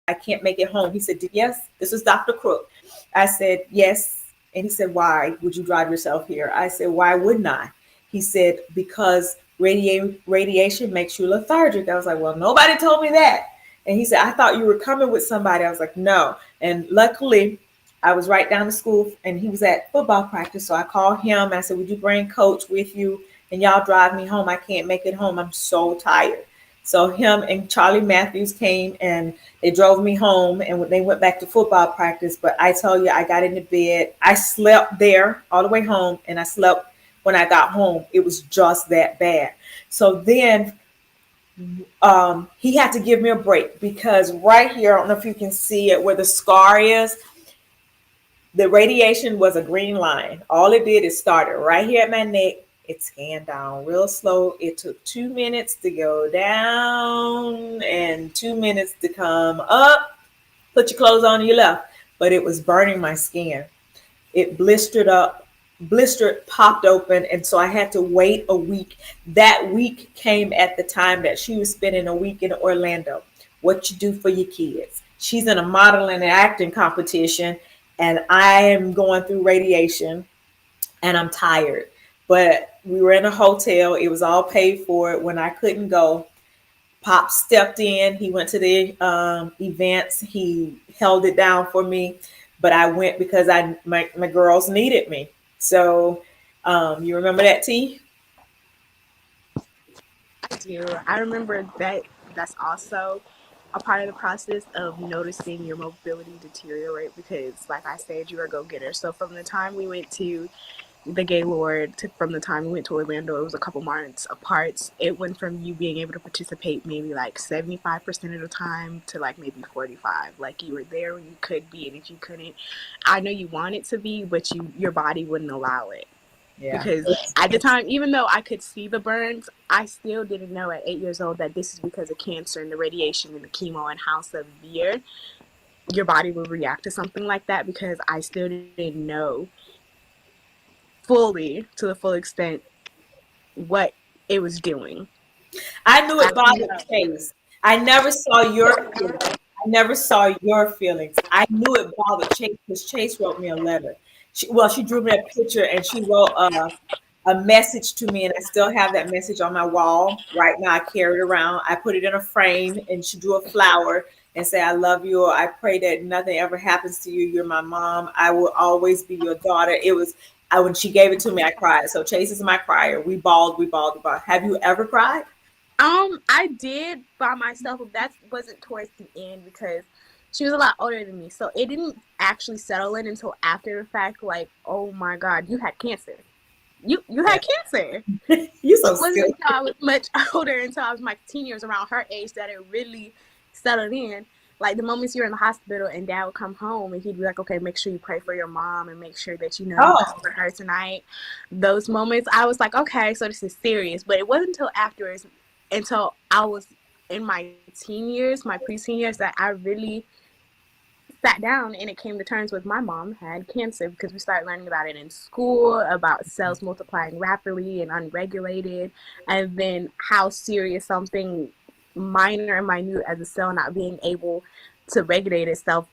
I can't make it home. He said, yes, this is Dr. Crook. I said, yes. And he said, why would you drive yourself here? I said, why wouldn't I? He said, because radiation makes you lethargic. I was like, well, nobody told me that. And he said, I thought you were coming with somebody. I was like, no. And luckily, I was right down the school and he was at football practice. So I called him. I said, would you bring coach with you? And y'all drive me home. I can't make it home. I'm so tired. So him and Charlie Matthews came and they drove me home, and they went back to football practice. But I tell you, I got into bed. I slept there all the way home, and I slept when I got home. It was just that bad. So then he had to give me a break because right here, I don't know if you can see it where the scar is. The radiation was a green line. All it did is started right here at my neck. It scanned down real slow. It took 2 minutes to go down and 2 minutes to come up. Put your clothes on and you left. But it was burning my skin. It blistered up, popped open. And so I had to wait a week. That week came at the time that she was spending a week in Orlando. What you do for your kids. She's in a modeling and acting competition, and I am going through radiation, and I'm tired. But we were in a hotel. It was all paid for. When I couldn't go, Pop stepped in. He went to the events. He held it down for me, but I went because my girls needed me. So you remember that, T? I do. I remember that. That's also a part of the process of noticing your mobility deteriorate because, like I said, you're a go getter. So from the time we went to the Gaylord to from the time we went to Orlando, it was a couple months apart. It went from you being able to participate maybe like 75% of the time to like maybe 45. Like you were there when you could be, and if you couldn't, I know you wanted to be, but your body wouldn't allow it. Yeah. Because at the time, even though I could see the burns, I still didn't know at 8 years old that this is because of cancer and the radiation and the chemo and how severe your body would react to something like that, because I still didn't know fully to the full extent what it was doing. I knew I it didn't bothered know. Chase. I never saw your feelings. I never saw your feelings. I knew it bothered Chase because Chase wrote me a letter. She drew me a picture and she wrote a message to me, and I still have that message on my wall right now. I carry it around. I put it in a frame, and she drew a flower and say, "I love you. I pray that nothing ever happens to you. You're my mom. I will always be your daughter." It was. When she gave it to me, I cried. So Chase is my crier. We bawled, we bawled, we bawled. Have you ever cried? I did by myself, but that wasn't towards the end because she was a lot older than me. So it didn't actually settle in until after the fact, like, oh my God, you had cancer. You Yeah. had cancer. You so It wasn't silly. until I was much older, until I was my teen years around her age, that it really settled in. Like the moments you're in the hospital and dad would come home and he'd be like, okay, make sure you pray for your mom and make sure that you Oh, cover her tonight. Those moments, I was like, okay, so this is serious. But it wasn't until afterwards, until I was in my teen years, my preteen years, that I really sat down and it came to terms with my mom had cancer, because we started learning about it in school, about cells multiplying rapidly and unregulated, and then how serious something minor and minute as a cell not being able to regulate itself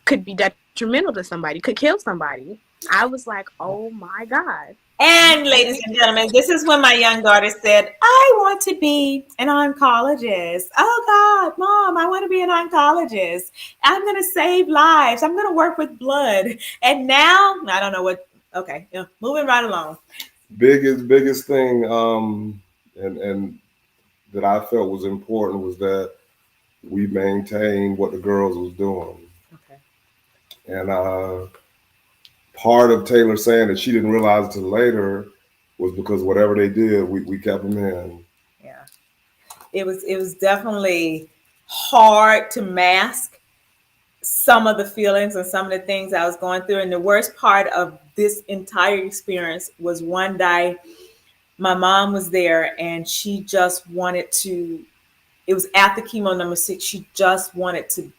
could be detrimental to somebody, could kill somebody. I was like, oh my God. and ladies and gentlemen, this is when my young daughter said, I want to be an oncologist. Oh God, mom, I want to be an oncologist. I'm going to save lives. I'm going to work with blood. And now, I don't know what, okay, moving right along. Biggest thing, and that I felt was important was that we maintained what the girls was doing. Okay. And part of Taylor saying that she didn't realize it till later was because whatever they did, we kept them in. Yeah. It was definitely hard to mask some of the feelings and some of the things I was going through. And the worst part of this entire experience was one day my mom was there and she just wanted to, it was after chemo number 6, she just wanted to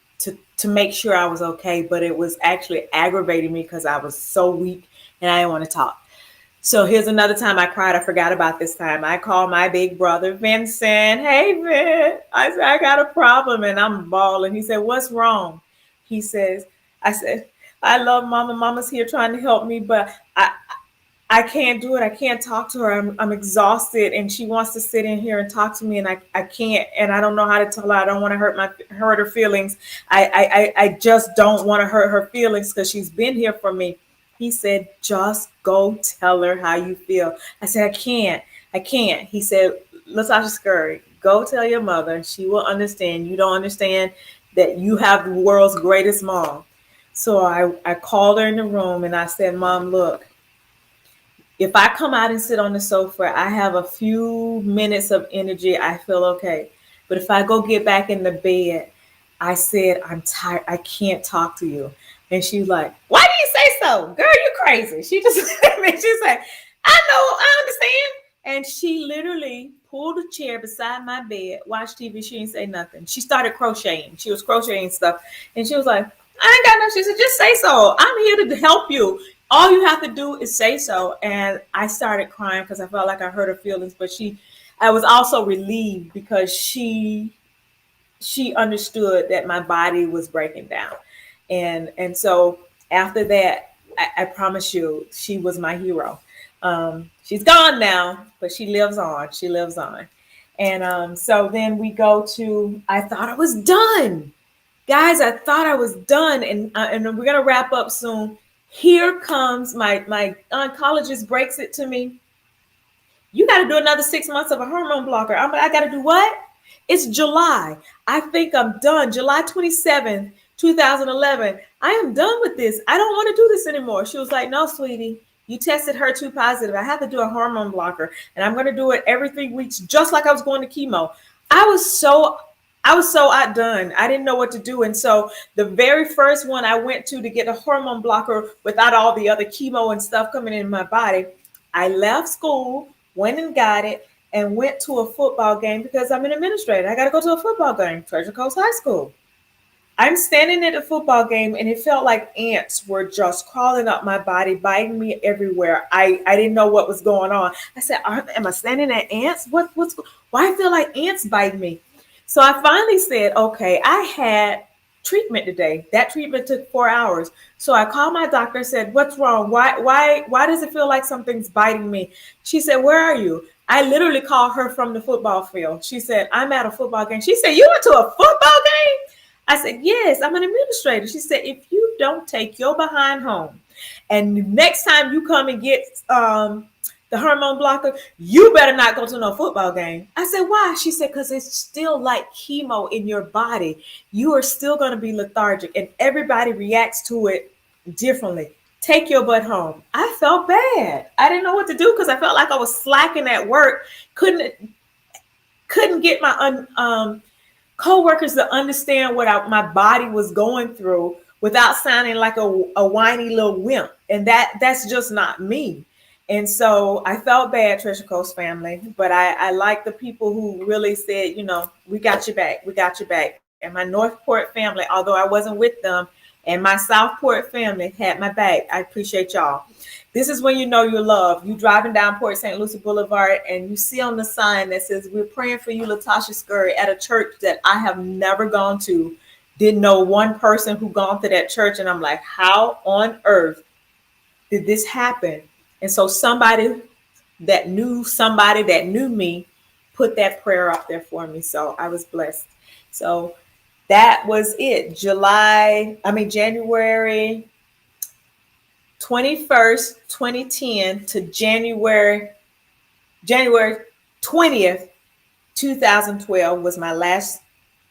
make sure I was okay, but it was actually aggravating me because I was so weak and I didn't want to talk. So here's another time I cried. I forgot about this time. I called my big brother, Vincent. Hey, Vin. I said, I got a problem and I'm bawling. He said, what's wrong? He says, I said, I love mama. Mama's here trying to help me, but I can't do it. I can't talk to her. I'm exhausted and she wants to sit in here and talk to me and I can't, and I don't know how to tell her. I don't want to hurt her feelings. I just don't want to hurt her feelings because she's been here for me. He said, just go tell her how you feel. I said, I can't. He said, Latasha Scurry, go tell your mother. She will understand. You don't understand that you have the world's greatest mom. So I called her in the room and I said, Mom, look, if I come out and sit on the sofa, I have a few minutes of energy. I feel okay. But if I go get back in the bed, I said, I'm tired. I can't talk to you. And she's like, why do you say so? Girl, you crazy. She just, she's like, I know, I understand. And she literally pulled a chair beside my bed, watched TV. She didn't say nothing. She started crocheting. She was crocheting stuff. And she was like, I ain't got no. She said, just say so. I'm here to help you. All you have to do is say so. And I started crying because I felt like I hurt her feelings. But I was also relieved because she understood that my body was breaking down. And so after that, I promise you, she was my hero. She's gone now, but she lives on. She lives on. And so then we go to, I thought I was done. Guys, I thought I was done. And we're going to wrap up soon. Here comes my oncologist breaks it to me. You got to do another 6 months of a hormone blocker. I got to do what? It's July. I think I'm done. July 27th, 2011. I am done with this. I don't want to do this anymore. She was like, no, sweetie, you tested HER2 positive. I have to do a hormone blocker, and I'm going to do it every 3 weeks, just like I was going to chemo. I was so I was so outdone. I didn't know what to do. And so the very first one I went to get a hormone blocker without all the other chemo and stuff coming in my body, I left school, went and got it, and went to a football game because I'm an administrator. I got to go to a football game, Treasure Coast High School. I'm standing at a football game and it felt like ants were just crawling up my body, biting me everywhere. I didn't know what was going on. I said, am I standing at ants? Why I feel like ants bite me? So I finally said, okay, I had treatment today. That treatment took 4 hours. So I called my doctor and said, what's wrong? Why does it feel like something's biting me? She said, where are you? I literally called her from the football field. She said, I'm at a football game. She said, you went to a football game? I said, yes, I'm an administrator. She said, if you don't take your behind home and next time you come and get the hormone blocker, you better not go to no football game. I said, why? She said, because it's still like chemo in your body. You are still going to be lethargic and everybody reacts to it differently. Take your butt home. I felt bad. I didn't know what to do because I felt like I was slacking at work. Couldn't get my co-workers to understand what my body was going through without sounding like a whiny little wimp. And that's just not me. And so I felt bad, Treasure Coast family, but I like the people who really said, we got your back. We got your back. And my Northport family, although I wasn't with them, and my Southport family had my back. I appreciate y'all. This is when you know you're loved. You driving down Port St. Lucie Boulevard and you see on the sign that says, we're praying for you, Latasha Scurry, at a church that I have never gone to. Didn't know one person who gone to that church. And I'm like, how on earth did this happen? And so somebody that knew me put that prayer up there for me. So I was blessed. So that was it. January 21st, 2010 to January 20th, 2012 was my last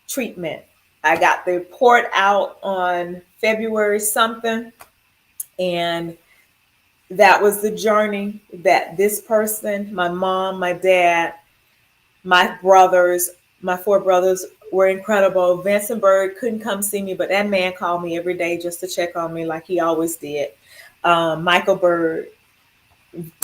treatment. I got the report out on February something. And that was the journey that this person, my mom, my dad, my brothers, my 4 brothers were incredible. Vincent Bird couldn't come see me, but that man called me every day just to check on me like he always did. Michael Bird,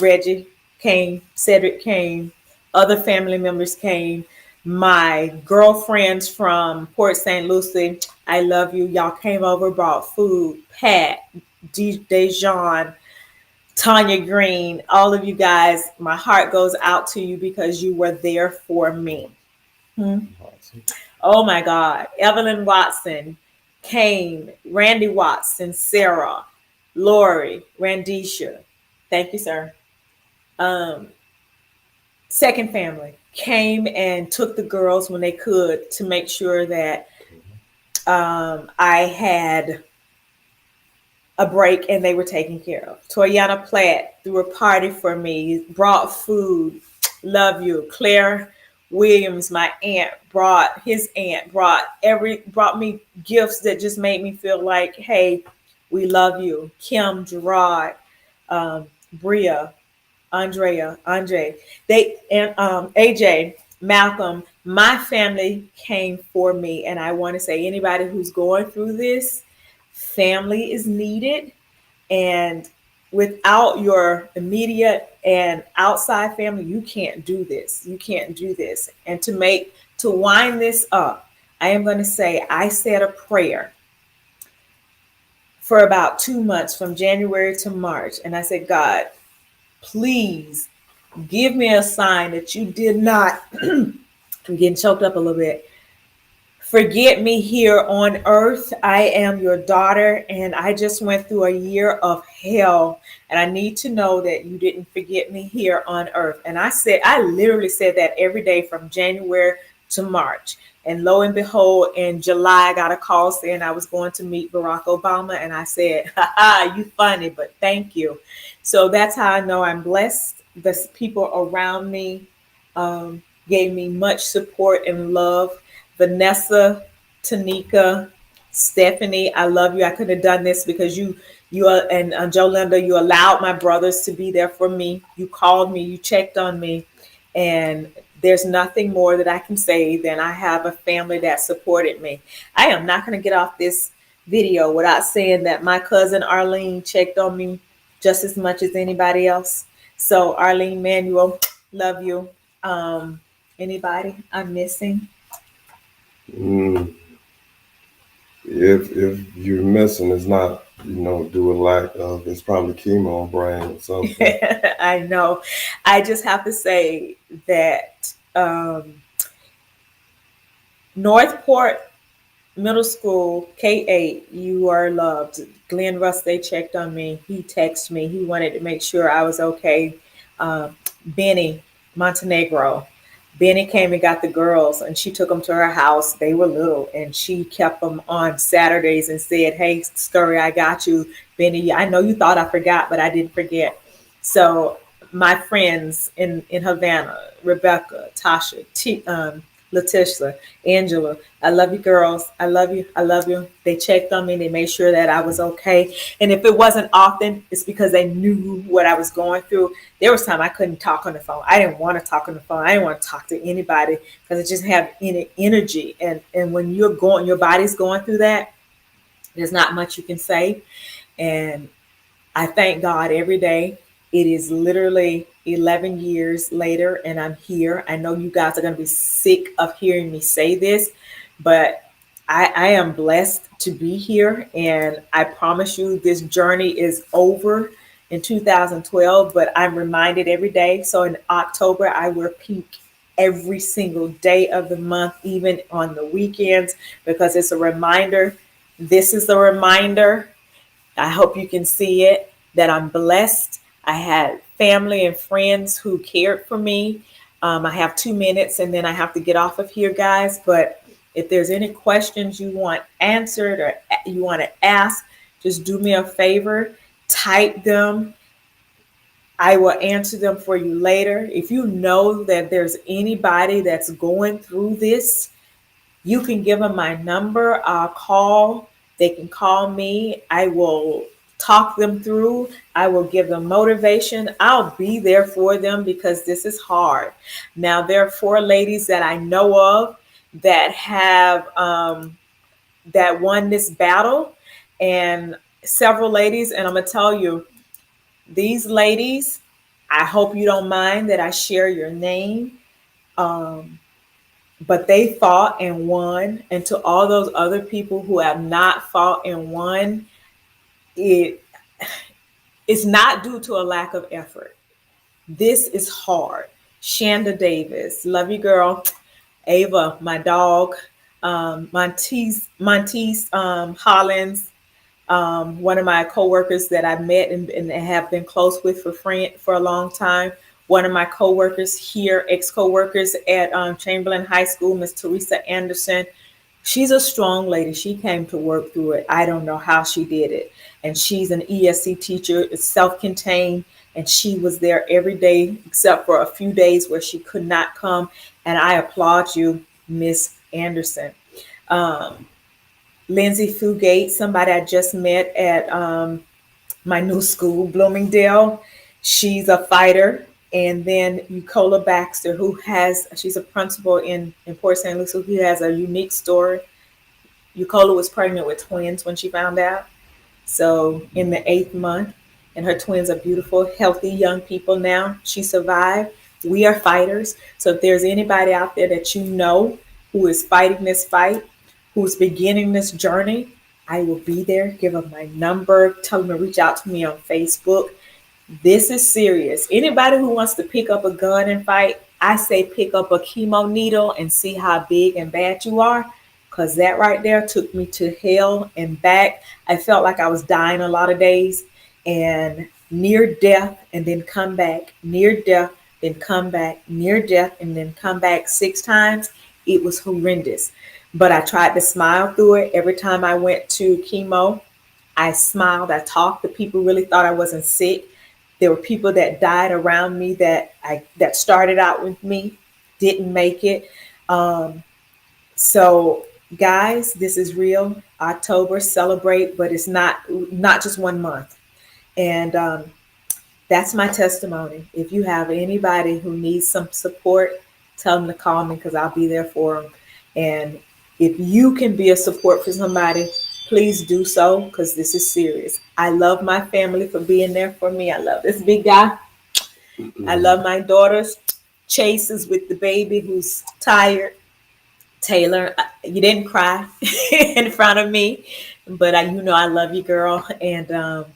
Reggie came, Cedric came, other family members came. My girlfriends from Port St. Lucie, I love you. Y'all came over, brought food. Pat, Dejan, Tanya Green, all of you guys, my heart goes out to you because you were there for me. Oh my God. Evelyn Watson came, Randy Watson, Sarah, Lori, Randisha. Thank you, sir. Second family came and took the girls when they could to make sure that I had a break and they were taken care of. Toyana Platt threw a party for me, brought food. Love you. Claire Williams, my aunt, brought me gifts that just made me feel like, hey, we love you. Kim, Gerard, Bria, Andre, AJ, Malcolm, my family came for me. And I want to say anybody who's going through this, family is needed. And without your immediate and outside family, you can't do this. You can't do this. And to wind this up, I am going to say I said a prayer for about 2 months from January to March. And I said, God, please give me a sign that you did not, I'm getting choked up a little bit, forget me here on earth. I am your daughter and I just went through a year of hell and I need to know that you didn't forget me here on earth. And I literally said that every day from January to March. And lo and behold, in July, I got a call saying I was going to meet Barack Obama. And I said, you funny, but thank you. So that's how I know I'm blessed. The people around me gave me much support and love. Vanessa, Tanika, Stephanie, I love you. I couldn't have done this because you are, and Joe Linda, you allowed my brothers to be there for me. You called me, you checked on me, and there's nothing more that I can say than I have a family that supported me. I am not going to get off this video without saying that my cousin Arlene checked on me just as much as anybody else. So Arlene Manuel, love you. Um, Anybody I'm missing? Mm, if you're missing, it's not, due a lack of, it's probably chemo brain or something. I know. I just have to say that Northport Middle School, K-8, you are loved. Glenn Russ, they checked on me. He texted me. He wanted to make sure I was okay. Benny Montenegro. Benny came and got the girls, and she took them to her house. They were little, and she kept them on Saturdays and said, "Hey, Scurry, I got you. Benny, I know you thought I forgot, but I didn't forget." So my friends in Havana, Rebecca, Tasha, Letitia, Angela, I love you girls. I love you. I love you. They checked on me. They made sure that I was okay. And if it wasn't often, it's because they knew what I was going through. There was time I couldn't talk on the phone. I didn't want to talk on the phone. I didn't want to talk to anybody because I just have any energy. And when your body's going through that, there's not much you can say. And I thank God every day. It is literally 11 years later, and I'm here. I know you guys are going to be sick of hearing me say this, but I am blessed to be here. And I promise you, this journey is over in 2012, but I'm reminded every day. So in October, I wear pink every single day of the month, even on the weekends, because it's a reminder. This is a reminder. I hope you can see it, that I'm blessed. I had family and friends who cared for me. I have 2 minutes and then I have to get off of here, guys. But if there's any questions you want answered or you want to ask, just do me a favor, type them. I will answer them for you later. If you know that there's anybody that's going through this, you can give them my number. I'll call. They can call me. I will talk them through. I will give them motivation. I'll be there for them because this is hard. Now, there are 4 ladies that I know of that have that won this battle, and several ladies. And I'm gonna tell you, these ladies, I hope you don't mind that I share your name. Um, but they fought and won. And to all those other people who have not fought and won, it's not due to a lack of effort. This is hard. Shanda Davis, love you, girl. Ava, my dog. Monteese Hollins, one of my coworkers that I met and have been close with for a long time. One of my coworkers here, ex-coworkers at Chamberlain High School, Miss Teresa Anderson. She's a strong lady. She came to work through it. I don't know how she did it. And she's an ESC teacher. It's self-contained. And she was there every day except for a few days where she could not come. And I applaud you, Miss Anderson. Lindsay Fugate, somebody I just met at my new school, Bloomingdale. She's a fighter. And then Eucola Baxter, she's a principal in Port St. Lucie, who has a unique story. Eucola was pregnant with twins when she found out. So in the 8th month, and her twins are beautiful, healthy young people now. She survived. We are fighters. So if there's anybody out there that you know who is fighting this fight, who's beginning this journey, I will be there. Give them my number. Tell them to reach out to me on Facebook. This is serious. Anybody who wants to pick up a gun and fight, I say pick up a chemo needle and see how big and bad you are. Because that right there took me to hell and back. I felt like I was dying a lot of days and near death and then come back, near death, then come back, near death, and then come back 6 times. It was horrendous. But I tried to smile through it. Every time I went to chemo, I smiled, I talked. The people really thought I wasn't sick. There were people that died around me that started out with me didn't make it. Um, so guys, this is real. October, celebrate, but it's not just 1 month. And that's my testimony. If you have anybody who needs some support, tell them to call me because I'll be there for them. And if you can be a support for somebody, please do so because this is serious. I love my family for being there for me. I love this big guy. I love my daughters. Chase is with the baby who's tired. Taylor, you didn't cry in front of me, but I love you, girl. And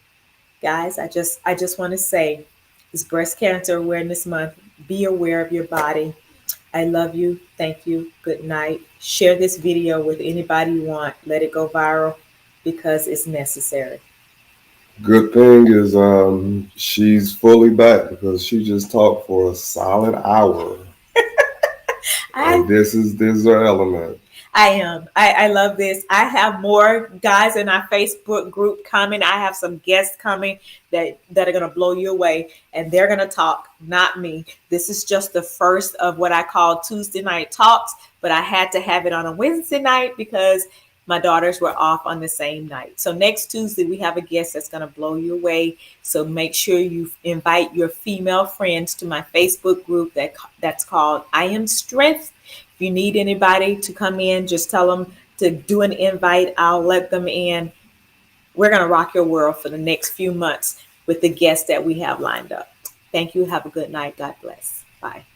guys, I just want to say, it's Breast Cancer Awareness Month. Be aware of your body. I love you. Thank you. Good night. Share this video with anybody you want. Let it go viral because it's necessary. Good thing is she's fully back because she just talked for a solid hour. I And this is her element. I am. I love this. I have more guys in our Facebook group coming. I have some guests coming that are gonna blow you away, and they're gonna talk, not me. This is just the first of what I call Tuesday night talks, but I had to have it on a Wednesday night because my daughters were off on the same night. So next Tuesday we have a guest that's gonna blow you away. So make sure you invite your female friends to my Facebook group that's called I Am Strength. If you need anybody to come in, just tell them to do an invite. I'll let them in. We're going to rock your world for the next few months with the guests that we have lined up. Thank you. Have a good night. God bless. Bye.